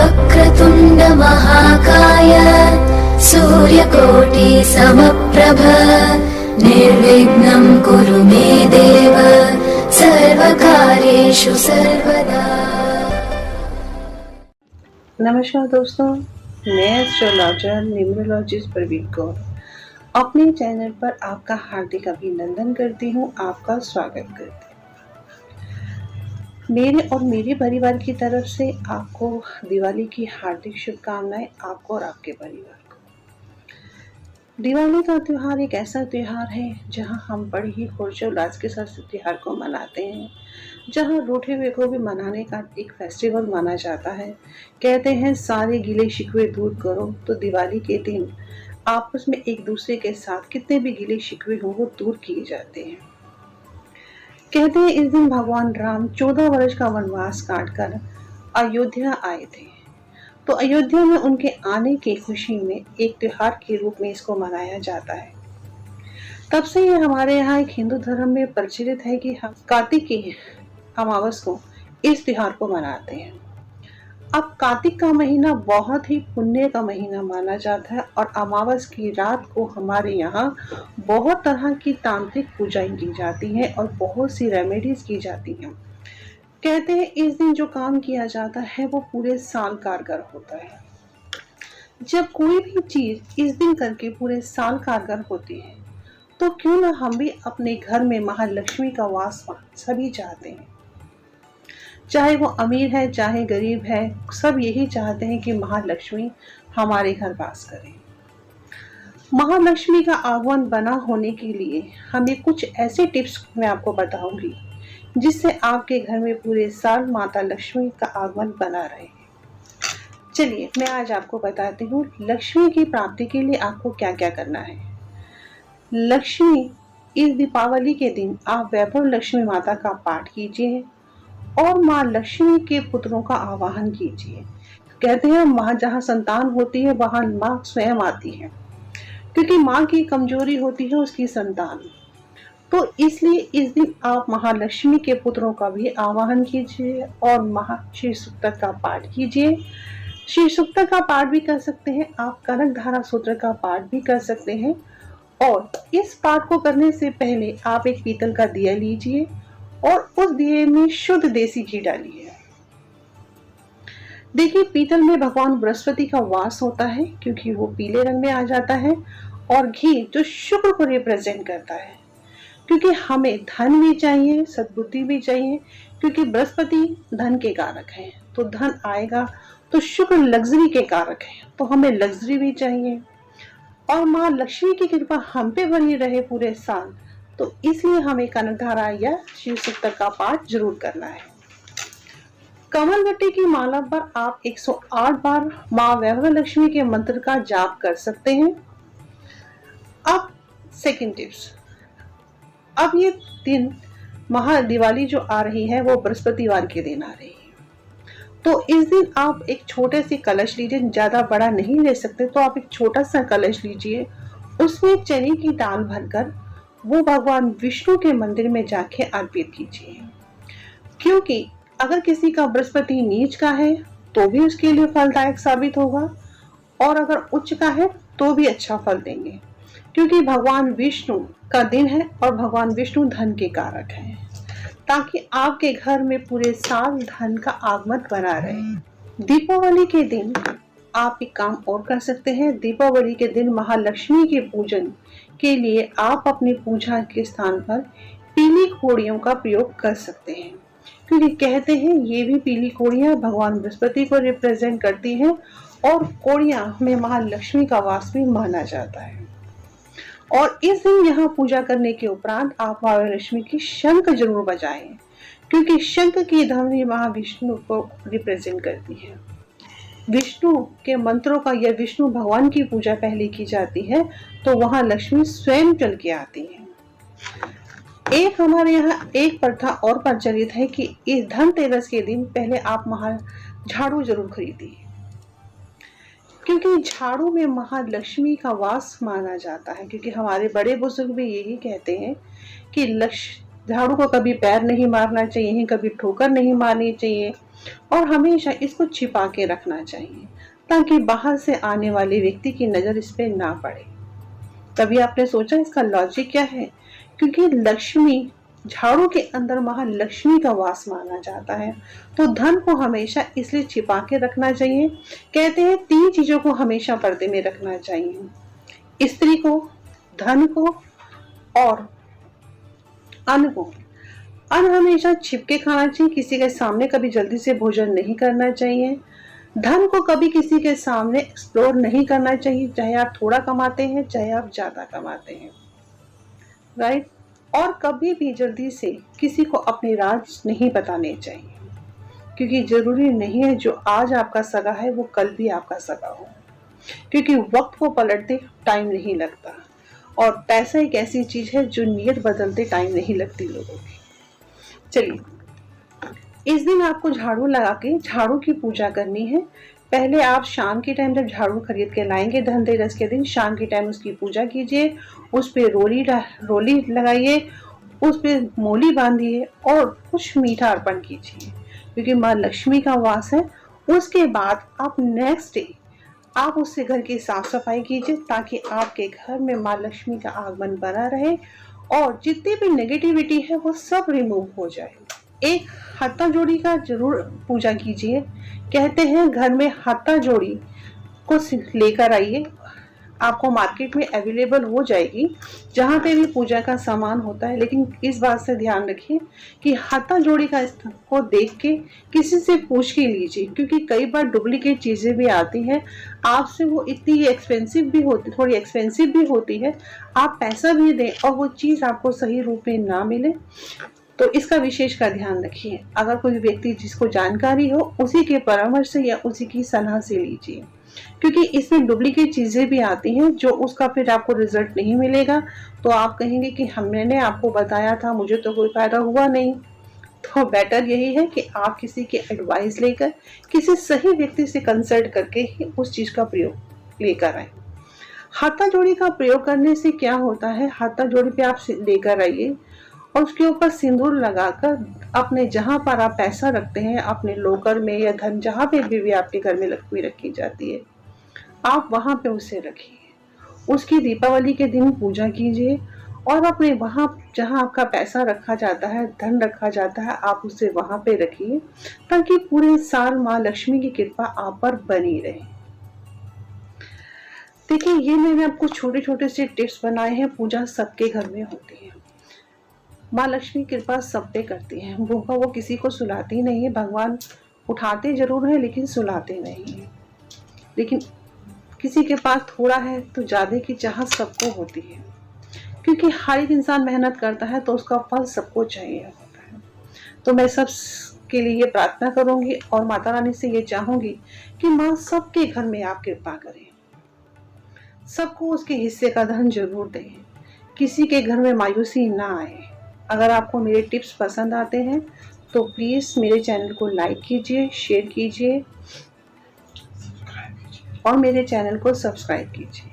वक्रतुण्ड महाकाय सूर्यकोटि समप्रभ निर्विघ्नं कुरु मे देव सर्वकार्येषु सर्वदा। नमस्कार दोस्तों, मैं एस्ट्रोलॉजर न्यूमरोलॉजिस्ट प्रवीण कौर अपने चैनल पर आपका हार्दिक अभिनंदन करती हूँ, आपका स्वागत करती हूँ। मेरे और मेरे परिवार की तरफ से आपको दिवाली की हार्दिक शुभकामनाएं, आपको और आपके परिवार को। दिवाली का त्यौहार एक ऐसा त्यौहार है जहां हम बड़ी ही हर्षोल्लास के साथ त्योहार को मनाते हैं, जहां रूठे हुए को भी मनाने का एक फेस्टिवल माना जाता है। कहते हैं सारे गिले शिकवे दूर करो, तो दिवाली के दिन आपस में एक दूसरे के साथ कितने भी गिले शिकवे हो वो दूर किए जाते हैं। कहते हैं इस दिन भगवान राम 14 वर्ष का वनवास काटकर अयोध्या आए थे, तो अयोध्या में उनके आने की खुशी में एक त्योहार के रूप में इसको मनाया जाता है। तब से ये हमारे यहाँ एक हिंदू धर्म में प्रचलित है कि हम कार्तिक की अमावस को इस त्योहार को मनाते हैं। अब कार्तिक का महीना बहुत ही पुण्य का महीना माना जाता है और अमावस की रात को हमारे यहाँ बहुत तरह की तांत्रिक पूजाएं की जाती हैं और बहुत सी रेमेडीज की जाती हैं। कहते हैं इस दिन जो काम किया जाता है वो पूरे साल कारगर होता है। जब कोई भी चीज इस दिन करके पूरे साल कारगर होती है तो क्यों ना हम भी अपने घर में महालक्ष्मी का वास सभी चाहते हैं। चाहे वो अमीर है चाहे गरीब है, सब यही चाहते हैं कि महालक्ष्मी हमारे घर वास करें। महालक्ष्मी का आगमन बना होने के लिए हमें कुछ ऐसे टिप्स मैं आपको बताऊंगी जिससे आपके घर में पूरे साल माता लक्ष्मी का आगमन बना रहे। चलिए मैं आज आपको बताती हूँ लक्ष्मी की प्राप्ति के लिए आपको क्या क्या करना है। लक्ष्मी इस दीपावली के दिन आप वैभव लक्ष्मी माता का पाठ कीजिए और माँ लक्ष्मी के पुत्रों का आवाहन कीजिए। कहते हैं माँ जहाँ संतान होती है वहाँ माँ स्वयं आती है, क्योंकि माँ की कमजोरी होती है उसकी संतान। तो इसलिए इस दिन आप महालक्ष्मी के पुत्रों का भी आवाहन कीजिए और श्री सूक्त का पाठ कीजिए। श्री सूक्त का पाठ भी कर सकते हैं आप, कनक धारा सूत्र का पाठ भी कर सकते हैं। और इस पाठ को करने से पहले आप एक पीतल का दिया लीजिए और उस दिए में शुद्ध देसी घी डालिए। देखिए पीतल में भगवान बृहस्पति का वास होता है क्योंकि वो पीले रंग में आ जाता है, और घी जो शुक्र को रिप्रेजेंट करता है, क्योंकि हमें धन भी चाहिए, सद्बुद्धि भी चाहिए, क्योंकि बृहस्पति धन के कारक है। तो धन आएगा तो शुक्र लग्जरी के कारक है, तो हमें लग्जरी भी चाहिए और माँ लक्ष्मी की कृपा हम पे बनी रहे पूरे साल, तो इसलिए हमें कनकधारा या शिव सूक्त का पाठ जरूर करना है। कमलवटी की माला पर आप 108 बार माँ वैभव लक्ष्मी के मंत्र का जाप कर सकते हैं। अब सेकंड टिप्स, अब ये दिन महादिवाली जो आ रही है वो बृहस्पतिवार के दिन आ रही है, तो इस दिन आप एक छोटे से कलश लीजिए, ज्यादा बड़ा नहीं ले सकते तो आप एक छोटा सा कलश लीजिए, उसमें चने की दाल भरकर वो भगवान विष्णु के मंदिर में जाके अर्पित कीजिए। क्योंकि अगर किसी का बृहस्पति नीच का है तो भी उसके लिए फलदायक साबित होगा, और अगर उच्च का है तो भी अच्छा फल देंगे, क्योंकि भगवान विष्णु का दिन है और भगवान विष्णु धन के कारक हैं, ताकि आपके घर में पूरे साल धन का आगमन बना रहे। दीपावली के दिन आप एक काम और कर सकते हैं। दीपावली के दिन महालक्ष्मी के पूजन के लिए आप अपनी पूजा के स्थान पर पीली कोड़ियों का प्रयोग कर सकते हैं, क्योंकि कहते हैं ये भी पीली कोड़ियां भगवान बृहस्पति को रिप्रेजेंट करती हैं और कोड़ियां में महालक्ष्मी का वास भी माना जाता है। और इस दिन यहाँ पूजा करने के उपरांत आप महालक्ष्मी की शंख जरूर बजाएं, क्योंकि शंख की ध्वनि महाविष्णु को रिप्रेजेंट करती है। विष्णु के मंत्रों का या विष्णु भगवान की पूजा पहले की जाती है तो वहां लक्ष्मी स्वयं चल के आती है। एक हमारे यहाँ एक प्रथा और प्रचलित है कि इस धनतेरस के दिन पहले आप झाड़ू जरूर खरीदिए, क्योंकि झाड़ू में महालक्ष्मी का वास माना जाता है। क्योंकि हमारे बड़े बुजुर्ग भी यही कहते हैं कि झाड़ू को कभी पैर नहीं मारना चाहिए, कभी ठोकर नहीं मारनी चाहिए और हमेशा इसको छिपा के रखना चाहिए ताकि बाहर से आने वाले व्यक्ति की नजर इस पे ना पड़े। कभी आपने सोचा इसका लॉजिक क्या है? क्योंकि लक्ष्मी, झाड़ू के अंदर महालक्ष्मी का वास माना जाता है, तो धन को हमेशा इसलिए छिपा के रखना चाहिए। कहते हैं 3 चीजों को हमेशा पर्दे में रखना चाहिए, स्त्री को, धन को और अन्न को। अन्न हमेशा छिप के खाना चाहिए, किसी के सामने कभी जल्दी से भोजन नहीं करना चाहिए। धन को कभी किसी के सामने एक्सप्लोर नहीं करना चाहिए, चाहे आप थोड़ा कमाते हैं चाहे आप ज्यादा कमाते हैं, राइट। और कभी भी जल्दी से किसी को अपने राज नहीं बताने चाहिए, क्योंकि जरूरी नहीं है जो आज आपका सगा है वो कल भी आपका सगा हो, क्योंकि वक्त को पलटते टाइम नहीं लगता और पैसा एक ऐसी चीज है जो नियत बदलते टाइम नहीं लगती लोगों की। चलिए, इस दिन आपको झाड़ू लगा के झाड़ू की पूजा करनी है। पहले आप शाम के टाइम जब झाड़ू खरीद के लाएंगे धनतेरस के दिन, शाम के टाइम उसकी पूजा कीजिए, उस पे रोली लगाइए, उस पे मोली बांधिए और कुछ मीठा अर्पण कीजिए, क्योंकि माँ लक्ष्मी का वास है। उसके बाद आप नेक्स्ट डे आप उससे घर की साफ सफाई कीजिए ताकि आपके घर में माँ लक्ष्मी का आगमन बना रहे और जितनी भी नेगेटिविटी है वो सब रिमूव हो जाए। एक हत्था जोड़ी का जरूर पूजा कीजिए। कहते हैं घर में हत्था जोड़ी को लेकर आइए, आपको मार्केट में अवेलेबल हो जाएगी जहाँ पे भी पूजा का सामान होता है। लेकिन इस बात से ध्यान रखिए कि हत्था जोड़ी को देख के किसी से पूछ के लीजिए, क्योंकि कई बार डुप्लीकेट चीजें भी आती हैं आपसे, वो इतनी एक्सपेंसिव भी होती, थोड़ी एक्सपेंसिव भी होती है, आप पैसा भी दें और वो चीज आपको सही रूप में ना मिले, तो इसका विशेष का ध्यान रखिए। अगर कोई व्यक्ति जिसको जानकारी हो उसी के परामर्श से या उसी की सलाह से लीजिए, क्योंकि इसमें डुप्लीकेट चीजें भी आती हैं जो उसका फिर आपको रिजल्ट नहीं मिलेगा, तो आप कहेंगे कि मैंने आपको बताया था, मुझे तो कोई फायदा हुआ नहीं। तो बेटर यही है कि आप किसी की एडवाइस लेकर किसी सही व्यक्ति से कंसल्ट करके ही उस चीज का प्रयोग लेकर आए। हत्था जोड़ी का प्रयोग करने से क्या होता है, हत्था जोड़ी पे आप लेकर आइए और उसके ऊपर सिंदूर लगाकर अपने जहां पर आप पैसा रखते हैं, अपने लॉकर में या धन जहां पे भी आपके घर में लक्ष्मी रखी जाती है, आप वहां पे उसे रखिए। उसकी दीपावली के दिन पूजा कीजिए और अपने वहां जहां आपका पैसा रखा जाता है, धन रखा जाता है, आप उसे वहां पे रखिए ताकि पूरे साल माँ लक्ष्मी की कृपा आप पर बनी रहे। देखिए, ये मैंने आपको छोटे छोटे से टिप्स बनाए हैं। पूजा सबके घर में होती है, माँ लक्ष्मी कृपा सब पे करती है, वो किसी को सुलाती नहीं है। भगवान उठाते जरूर है लेकिन सुलाते नहीं है। लेकिन किसी के पास थोड़ा है तो ज्यादा की चाहत सबको होती है, क्योंकि हर एक इंसान मेहनत करता है तो उसका फल सबको चाहिए होता है। तो मैं सब के लिए ये प्रार्थना करूंगी और माता रानी से ये चाहूंगी कि माँ सबके घर में आप कृपा करें, सबको उसके हिस्से का धन जरूर दें, किसी के घर में मायूसी ना आए। अगर आपको मेरे टिप्स पसंद आते हैं तो प्लीज मेरे चैनल को लाइक कीजिए, शेयर कीजिए और मेरे चैनल को सब्सक्राइब कीजिए।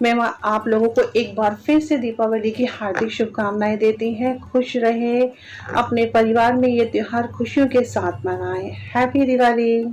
मैं आप लोगों को एक बार फिर से दीपावली की हार्दिक शुभकामनाएं देती हैं। खुश रहे, अपने परिवार में ये त्योहार खुशियों के साथ मनाएं। हैप्पी दिवाली।